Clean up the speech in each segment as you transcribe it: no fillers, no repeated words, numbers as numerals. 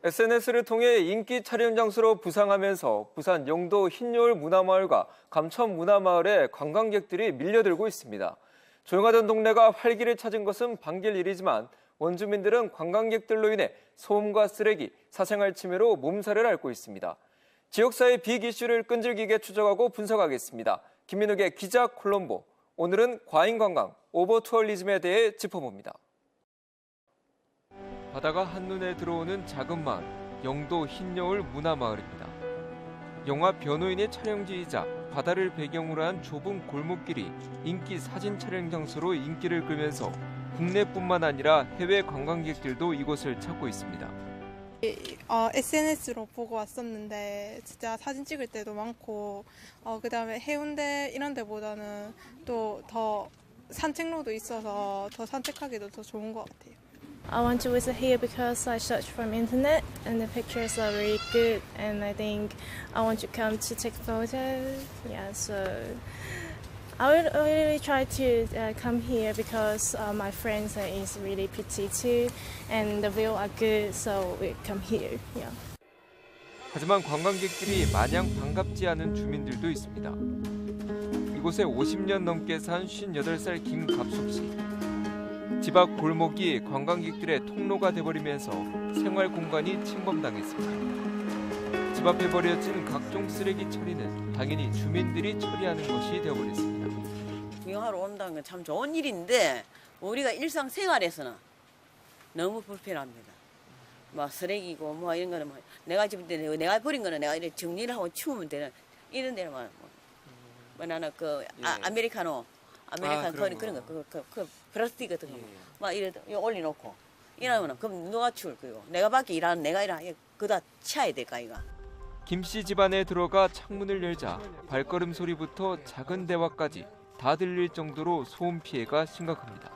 SNS를 통해 인기 촬영 장소로 부상하면서 부산 영도 흰여울 문화마을과 감천 문화마을에 관광객들이 밀려들고 있습니다. 조용하던 동네가 활기를 찾은 것은 반길 일이지만 원주민들은 관광객들로 인해 소음과 쓰레기, 사생활 침해로 몸살을 앓고 있습니다. 지역사회 빅 이슈를 끈질기게 추적하고 분석하겠습니다. 김민욱의 기자 콜롬보. 오늘은 과잉관광, 오버투어리즘에 대해 짚어봅니다. 바다가 한눈에 들어오는 작은 마을, 영도 흰여울 문화마을입니다. 영화 변호인의 촬영지이자 바다를 배경으로 한 좁은 골목길이 인기 사진 촬영 장소로 인기를 끌면서 국내뿐만 아니라 해외 관광객들도 이곳을 찾고 있습니다. SNS로 보고 왔었는데 진짜 사진 찍을 때도 많고 그다음에 해운대 이런 데보다는 또 더 산책로도 있어서 더 산책하기도 더 좋은 것 같아요. I want to visit here because I searched from internet and the pictures are really good and I think I want to come to take photos. Yeah, so I will really try to come here because my friends is really pretty too and the view are good, so we come here. Yeah. 하지만 관광객들이 마냥 반갑지 않은 주민들도 있습니다. 이곳에 50년 넘게 산 58살 김갑숙 씨. 집 앞 골목이 관광객들의 통로가 돼버리면서 생활 공간이 침범당했습니다. 집 앞에 버려진 각종 쓰레기 처리는 당연히 주민들이 처리하는 것이 되어버렸습니다. 구경하러 온다는 건 참 좋은 일인데 우리가 일상생활에서는 너무 불편합니다. 막 쓰레기고 뭐 이런 거는 내가 집에 내가 버린 거는 내가 이렇게 정리를 하고 치우면 되는 이런 데는 나는 아메리카노 그런 거 그 플라스틱 같은 거 막 이래 올려놓고 이러면은 그럼 누가 치울 거요? 내가 밖에 일하는 내가 일하는 그다 치워야 될까 이거. 김 씨 집안에 들어가 창문을 열자 발걸음 소리부터 작은 대화까지 다 들릴 정도로 소음 피해가 심각합니다.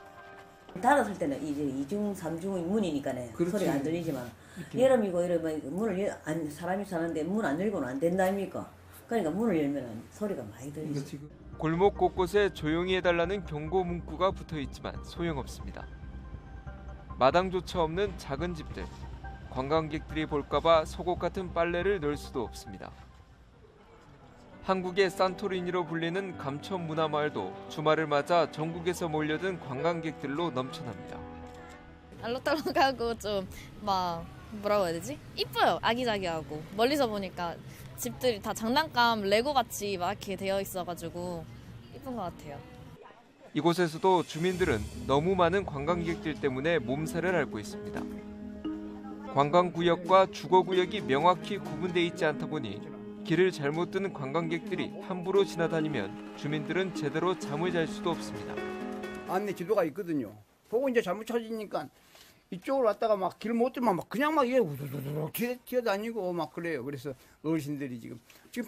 닫았을 때는 이제 2중, 3중의 문이니까네. 그렇지. 소리가 안 들리지만 여름이고 이러면 문을 사람이 사는데 문 안 열고는 안 된다니까. 그러니까 문을 열면 소리가 많이 들리지. 골목 곳곳에 조용히 해달라는 경고 문구가 붙어 있지만 소용없습니다. 마당조차 없는 작은 집들. 관광객들이 볼까봐 속옷 같은 빨래를 널 수도 없습니다. 한국의 산토리니로 불리는 감천 문화마을도 주말을 맞아 전국에서 몰려든 관광객들로 넘쳐납니다. 알록달록하고 좀 막 뭐라고 해야 되지? 이뻐요. 아기자기하고 멀리서 보니까 집들이 다 장난감 레고 같이 막 이렇게 되어 있어가지고 이쁜 것 같아요. 이곳에서도 주민들은 너무 많은 관광객들 때문에 몸살을 앓고 있습니다. 관광구역과 주거구역이 명확히 구분돼 있지 않다 보니 길을 잘못 드는 관광객들이 함부로 지나다니면 주민들은 제대로 잠을 잘 수도 없습니다. 안내 지도가 있거든요. 보고 이제 잘못 찾으니까 이쪽으로 왔다가 막 길 못 들면 막 그냥 막 우두두두 튀어다니고 막 그래요. 그래서 어르신들이 지금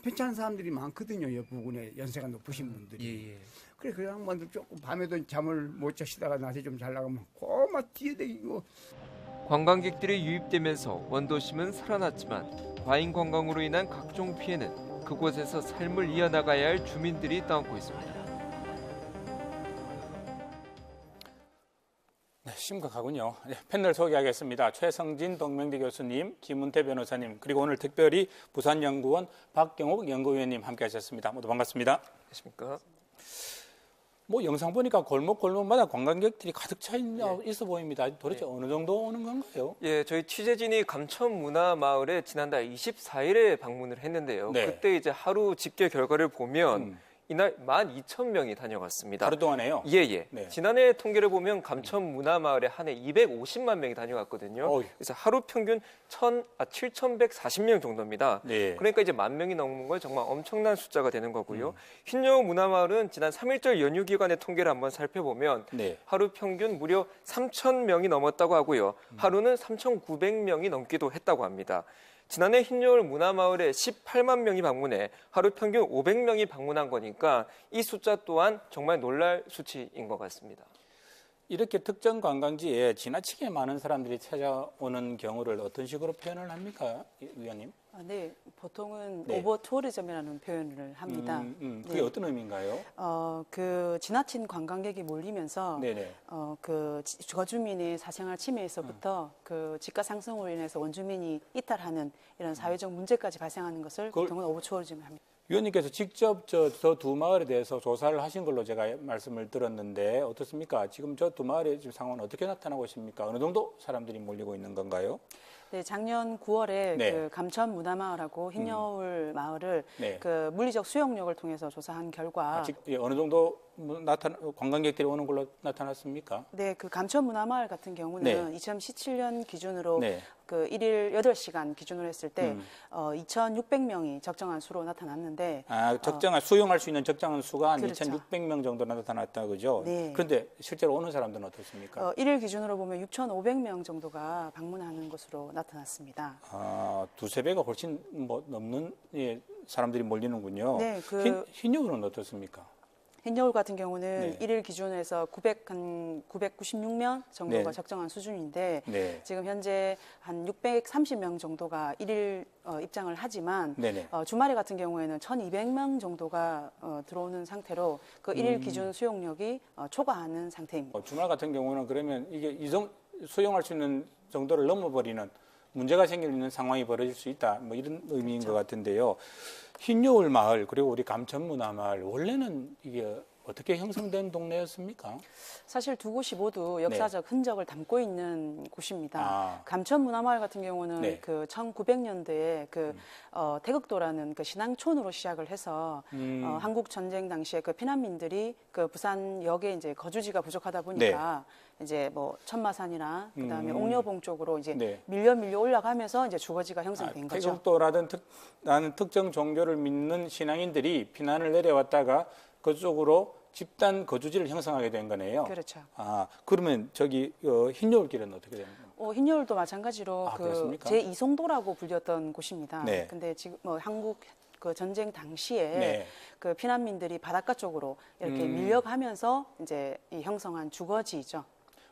괜찮은 사람들이 많거든요. 옆 부근에 연세가 높으신 분들이. 그래 그 양반들 조금 밤에도 잠을 못 자시다가 낮에 좀 잘 나가면 막 뛰어다니고. 관광객들이 유입되면서 원도심은 살아났지만 과잉 관광으로 인한 각종 피해는 그곳에서 삶을 이어나가야 할 주민들이 떠안고 있습니다. 네, 심각하군요. 네, 패널 소개하겠습니다. 최성진 동명대 교수님, 김은태 변호사님, 그리고 오늘 특별히 부산연구원 박경욱 연구위원님 함께하셨습니다. 모두 반갑습니다. 안녕하십니까? 영상 보니까 골목마다 관광객들이 가득 차 있어 보입니다. 도대체 어느 정도 오는 건가요? 예, 저희 취재진이 감천 문화마을에 지난달 24일에 방문을 했는데요. 네. 그때 이제 하루 집계 결과를 보면 이날 12,000명이 다녀갔습니다. 하루 동안에요? 예. 네. 지난해 통계를 보면 감천 문화마을에 한 해 250만 명이 다녀갔거든요. 그래서 하루 평균 7,140명 정도입니다. 네. 그러니까 이제 10,000명이 넘는 건 정말 엄청난 숫자가 되는 거고요. 흰여울 문화마을은 지난 3.1절 연휴 기간의 통계를 한번 살펴보면 네. 하루 평균 무려 3,000명이 넘었다고 하고요. 하루는 3,900명이 넘기도 했다고 합니다. 지난해 흰여울 문화마을에 18만 명이 방문해 하루 평균 500명이 방문한 거니까 이 숫자 또한 정말 놀랄 수치인 것 같습니다. 이렇게 특정 관광지에 지나치게 많은 사람들이 찾아오는 경우를 어떤 식으로 표현을 합니까, 위원님? 네, 보통은 네. 오버 투어리즘이라는 표현을 합니다. 그게 네. 어떤 의미인가요? 그 지나친 관광객이 몰리면서 네네. 그 거주민의 사생활 침해에서부터 그 집가 상승으로 인해서 원주민이 이탈하는 이런 사회적 문제까지 발생하는 것을 그걸- 보통은 오버 투어리즘을 합니다. 위원님께서 직접 저 두 마을에 대해서 조사를 하신 걸로 제가 말씀을 들었는데 어떻습니까? 지금 저 두 마을의 지금 상황은 어떻게 나타나고 있습니까? 어느 정도 사람들이 몰리고 있는 건가요? 네, 작년 9월에 네. 그 감천 문화마을하고 흰여울 마을을 네. 그 물리적 수용력을 통해서 조사한 결과 어느 정도 관광객들이 오는 걸로 나타났습니까? 네, 그 감천 문화마을 같은 경우는 네. 2017년 기준으로 네. 그 일일 8시간 기준으로 했을 때 음. 2,600명이 적정한 수로 나타났는데 적정한 수용할 수 있는 적정한 수가 한 그렇죠. 2,600명 정도 나타났다 그죠? 네. 그런데 실제로 오는 사람들은 어떻습니까? 일일 기준으로 보면 6,500명 정도가 방문하는 것으로 나타났습니다. 두세 배가 훨씬 넘는 사람들이 몰리는군요. 네, 흰여울은 어떻습니까? 흰여울 같은 경우는 네. 일일 기준에서 996명 정도가 네. 적정한 수준인데 네. 지금 현재 한 630명 정도가 일일 입장을 하지만 네네. 주말에 같은 경우에는 1,200명 정도가 들어오는 상태로 그 일일 기준 수용력이 초과하는 상태입니다. 주말 같은 경우는 그러면 이게 수용할 수 있는 정도를 넘어버리는 문제가 생길 있는 상황이 벌어질 수 있다. 뭐 이런 의미인 그렇죠. 것 같은데요. 흰여울 마을 그리고 우리 감천문화 마을 원래는 이게 어떻게 형성된 동네였습니까? 사실 두 곳이 모두 역사적 흔적을 담고 있는 곳입니다. 감천문화마을 같은 경우는 네. 그 1900년대에 그 태극도라는 그 신앙촌으로 시작을 해서 한국 전쟁 당시에 그 피난민들이 그 부산역에 이제 거주지가 부족하다 보니까 이제 뭐 천마산이나 그다음에 옥녀봉 쪽으로 이제 네. 밀려 올라가면서 이제 주거지가 형성된 거죠. 태극도라는 특정 종교를 믿는 신앙인들이 피난을 내려왔다가 그쪽으로 집단 거주지를 형성하게 된 거네요. 그렇죠. 그러면 저기 흰여울길은 어떻게 되는 겁니까? 흰여울도 마찬가지로 그 그렇습니까? 제2송도라고 불렸던 곳입니다. 네. 근데 지금 뭐 한국 그 전쟁 당시에 네. 그 피난민들이 바닷가 쪽으로 이렇게 밀려가면서 이제 이 형성한 주거지죠.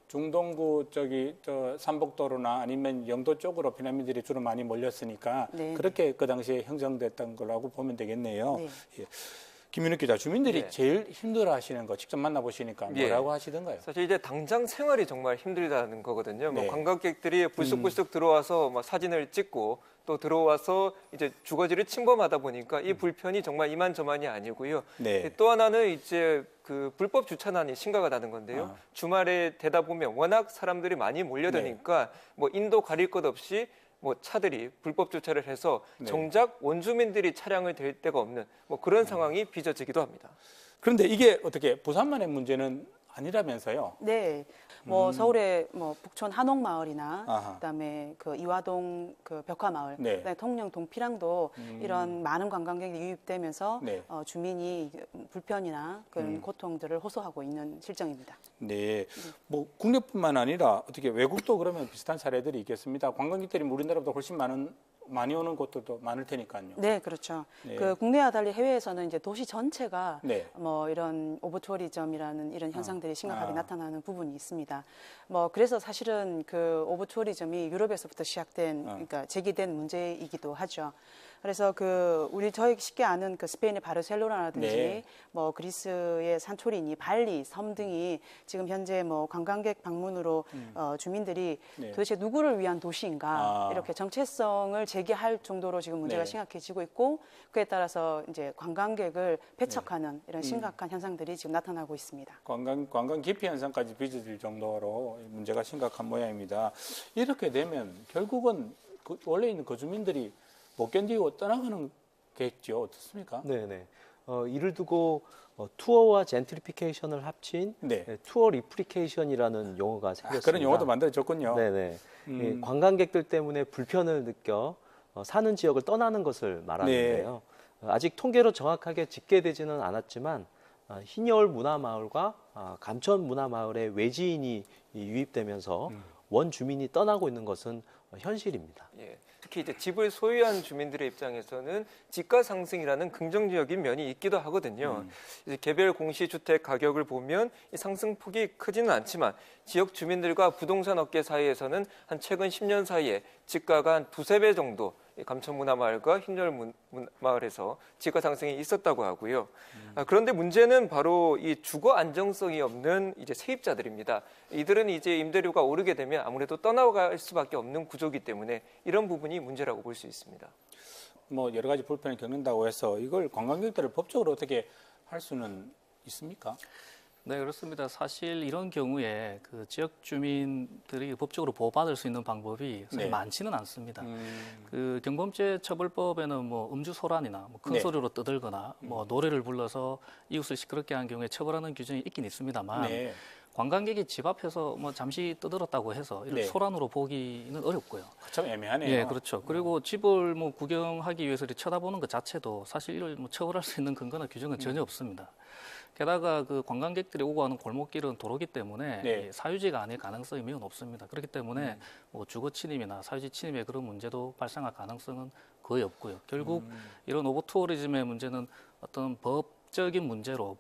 중동부 저 삼복도로나 아니면 영도 쪽으로 피난민들이 주로 많이 몰렸으니까 네. 그렇게 그 당시에 형성됐던 거라고 보면 되겠네요. 네. 예. 김윤욱 기자, 주민들이 네. 제일 힘들어하시는 거 직접 만나보시니까 뭐라고 하시던가요? 사실 이제 당장 생활이 정말 힘들다는 거거든요. 네. 관광객들이 불쑥불쑥 들어와서 사진을 찍고 또 들어와서 이제 주거지를 침범하다 보니까 이 불편이 정말 이만저만이 아니고요. 네. 또 하나는 이제 그 불법 주차난이 심각하다는 건데요. 주말에 되다 보면 워낙 사람들이 많이 몰려드니까 뭐 인도 가릴 것 없이 차들이 불법 주차를 해서 정작 원주민들이 차량을 댈 데가 없는 그런 상황이 빚어지기도 합니다. 그런데 이게 어떻게 부산만의 문제는 아니라면서요? 네. 서울의 북촌 한옥마을이나 아하. 그다음에 그 이화동 그 벽화마을, 네. 그다음에 통영 동피랑도 이런 많은 관광객이 유입되면서 네. 주민이 불편이나 그런 고통들을 호소하고 있는 실정입니다. 네. 국내뿐만 아니라 어떻게 외국도 그러면 비슷한 사례들이 있겠습니다. 관광객들이 우리나라보다 훨씬 많이 오는 곳들도 많을 테니까요. 네, 그렇죠. 네. 그 국내와 달리 해외에서는 이제 도시 전체가 네. 이런 오버투어리즘이라는 이런 현상들이 심각하게 나타나는 부분이 있습니다. 그래서 사실은 그 오버투어리즘이 유럽에서부터 시작된, 그러니까 제기된 문제이기도 하죠. 그래서 저희 쉽게 아는 그 스페인의 바르셀로나라든지 네. 그리스의 산토리니, 발리, 섬 등이 지금 현재 관광객 방문으로 주민들이 네. 도대체 누구를 위한 도시인가 이렇게 정체성을 제기할 정도로 지금 문제가 네. 심각해지고 있고 그에 따라서 이제 관광객을 배척하는 이런 심각한 현상들이 지금 나타나고 있습니다. 관광 기피 현상까지 빚어질 정도로 문제가 심각한 모양입니다. 이렇게 되면 결국은 원래 있는 거주민들이 못 견디고 떠나가는 겠죠. 어떻습니까? 네네. 이를 두고 투어와 젠트리피케이션을 합친 네. 투어 리프리케이션이라는 용어가 생겼습니다. 그런 용어도 만들어졌군요. 네네. 관광객들 때문에 불편을 느껴 사는 지역을 떠나는 것을 말하는데요. 아직 통계로 정확하게 집계되지는 않았지만 흰여울 문화마을과 감천 문화마을의 외지인이 유입되면서 원주민이 떠나고 있는 것은 현실입니다. 예. 특히 이제 집을 소유한 주민들의 입장에서는 집가 상승이라는 긍정적인 면이 있기도 하거든요. 이제 개별 공시주택 가격을 보면 이 상승폭이 크지는 않지만 지역 주민들과 부동산 업계 사이에서는 한 최근 10년 사이에 집가가 한 두세 배 정도 감천문화마을과 흰여울마을에서 지가 상승이 있었다고 하고요. 그런데 문제는 바로 이 주거 안정성이 없는 이제 세입자들입니다. 이들은 이제 임대료가 오르게 되면 아무래도 떠나갈 수밖에 없는 구조이기 때문에 이런 부분이 문제라고 볼 수 있습니다. 뭐 여러 가지 불편을 겪는다고 해서 이걸 관광객들을 법적으로 어떻게 할 수는 있습니까? 네, 그렇습니다. 사실 이런 경우에 그 지역 주민들이 법적으로 보호받을 수 있는 방법이 사실 네. 많지는 않습니다. 그 경범죄 처벌법에는 뭐 음주 소란이나 뭐 큰 네. 소리로 떠들거나 뭐 노래를 불러서 이웃을 시끄럽게 한 경우에 처벌하는 규정이 있긴 있습니다만 네. 관광객이 집 앞에서 뭐 잠시 떠들었다고 해서 이런 네. 소란으로 보기는 어렵고요. 참 애매하네요. 예, 그렇죠. 그리고 집을 뭐 구경하기 위해서 이렇게 쳐다보는 것 자체도 사실 이를 뭐 처벌할 수 있는 근거나 규정은 전혀 없습니다. 게다가 그 관광객들이 오고 가는 골목길은 도로기 때문에 네. 이 사유지가 아닐 가능성이 매우 높습니다. 그렇기 때문에 뭐 주거 침입이나 사유지 침입의 그런 문제도 발생할 가능성은 거의 없고요. 결국 이런 오버투어리즘의 문제는 어떤 법적인 문제로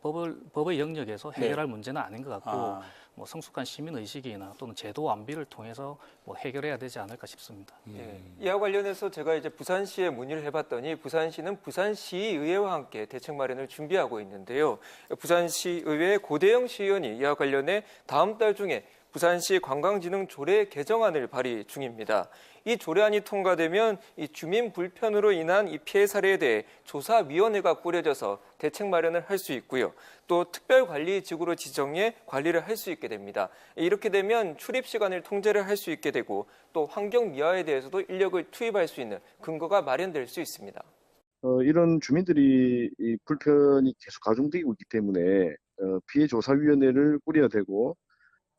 법의 영역에서 해결할 문제는 아닌 것 같고 뭐 성숙한 시민 의식이나 또는 제도 완비를 통해서 뭐 해결해야 되지 않을까 싶습니다. 예, 이와 관련해서 제가 이제 부산시에 문의를 해봤더니 부산시는 부산시의회와 함께 대책 마련을 준비하고 있는데요. 부산시의회 고대영 시의원이 이와 관련해 다음 달 중에 부산시 관광진흥 조례 개정안을 발의 중입니다. 이 조례안이 통과되면 이 주민 불편으로 인한 이 피해 사례에 대해 조사위원회가 꾸려져서 대책 마련을 할 수 있고요. 또 특별관리지구로 지정해 관리를 할 수 있게 됩니다. 이렇게 되면 출입 시간을 통제를 할 수 있게 되고 또 환경 미화에 대해서도 인력을 투입할 수 있는 근거가 마련될 수 있습니다. 이런 주민들이 이 불편이 계속 가중되고 있기 때문에 피해조사위원회를 꾸려야 되고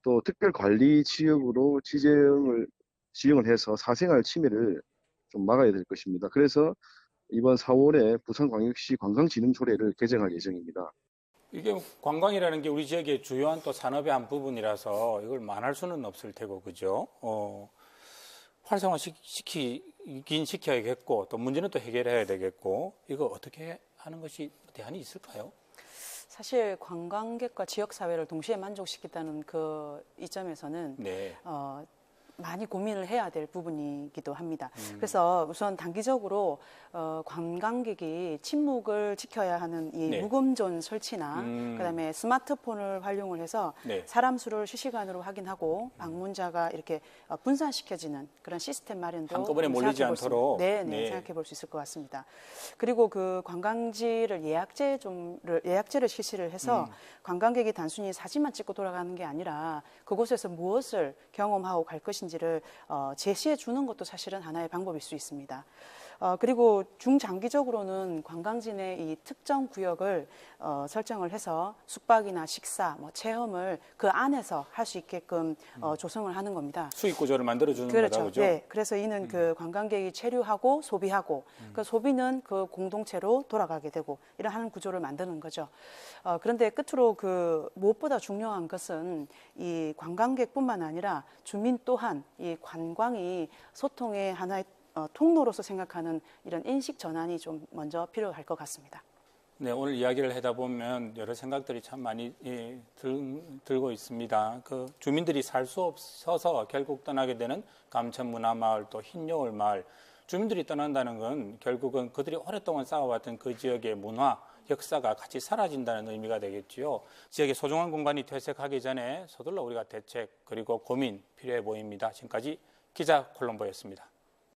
또 특별관리지역으로 지정을 해서 사생활 침해를 좀 막아야 될 것입니다. 그래서 이번 4월에 부산광역시 관광진흥조례를 개정할 예정입니다. 이게 관광이라는 게 우리 지역의 주요한 또 산업의 한 부분이라서 이걸 만할 수는 없을 테고, 그죠? 활성화 시키긴 시켜야겠고, 또 문제는 또 해결해야 되겠고, 이거 어떻게 하는 것이 대안이 있을까요? 사실 관광객과 지역사회를 동시에 만족시키다는 그 이점에서는 네. 많이 고민을 해야 될 부분이기도 합니다. 그래서 우선 단기적으로 관광객이 침묵을 지켜야 하는 이 네. 무금존 설치나 그다음에 스마트폰을 활용을 해서 네. 사람 수를 실시간으로 확인하고 방문자가 이렇게 분산시켜지는 그런 시스템 마련도 한꺼번에 몰리지 않도록. 네, 네. 생각해 볼 수 있을 것 같습니다. 그리고 그 관광지를 예약제를 실시를 해서 관광객이 단순히 사진만 찍고 돌아가는 게 아니라 그곳에서 무엇을 경험하고 갈 것인지를 제시해 주는 것도 사실은 하나의 방법일 수 있습니다. 그리고 중장기적으로는 관광지 내 이 특정 구역을 설정을 해서 숙박이나 식사, 뭐 체험을 그 안에서 할 수 있게끔 조성을 하는 겁니다. 수익 구조를 만들어주는 그렇죠. 거다, 그죠? 네. 그래서 이는 그 관광객이 체류하고 소비하고 그 소비는 그 공동체로 돌아가게 되고 이러한 구조를 만드는 거죠. 그런데 끝으로 그 무엇보다 중요한 것은 이 관광객뿐만 아니라 주민 또한 이 관광이 소통의 하나의 통로로서 생각하는 이런 인식 전환이 좀 먼저 필요할 것 같습니다. 네, 오늘 이야기를 하다 보면 여러 생각들이 참 많이 들고 있습니다. 그 주민들이 살 수 없어서 결국 떠나게 되는 감천문화마을 또 흰여울마을, 주민들이 떠난다는 건 결국은 그들이 오랫동안 쌓아왔던 그 지역의 문화, 역사가 같이 사라진다는 의미가 되겠지요. 지역의 소중한 공간이 퇴색하기 전에 서둘러 우리가 대책 그리고 고민 필요해 보입니다. 지금까지 기자 콜롬보였습니다.